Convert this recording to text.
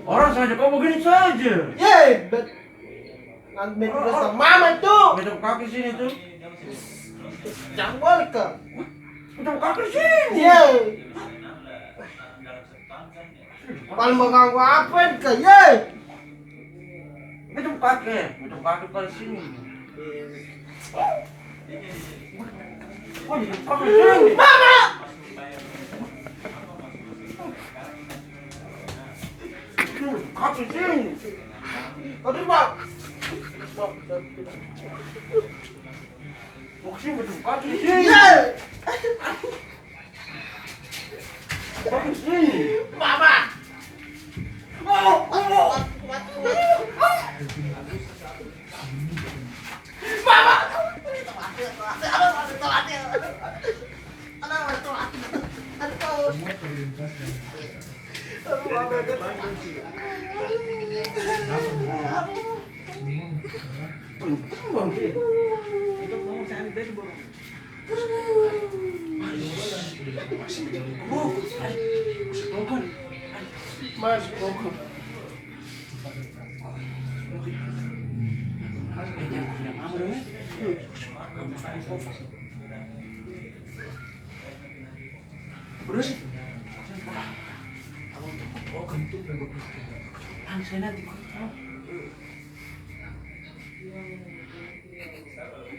Orang sengaja kau begini saja. Yeay, nanti udah sama mama itu. Betul kaki sini tuh. Jangan balik kak. Betul kaki sini. Yeay. Paling mau ganggu apa kak? Yeay. Betul kaki kali sini. Oh, betul kaki sini. Mama. Kaki sini. Aduh bang. Maksudnya betul kaki sini. Yeay. Kaki sini. Mama. Mas, pokok. Terus? Saya nanti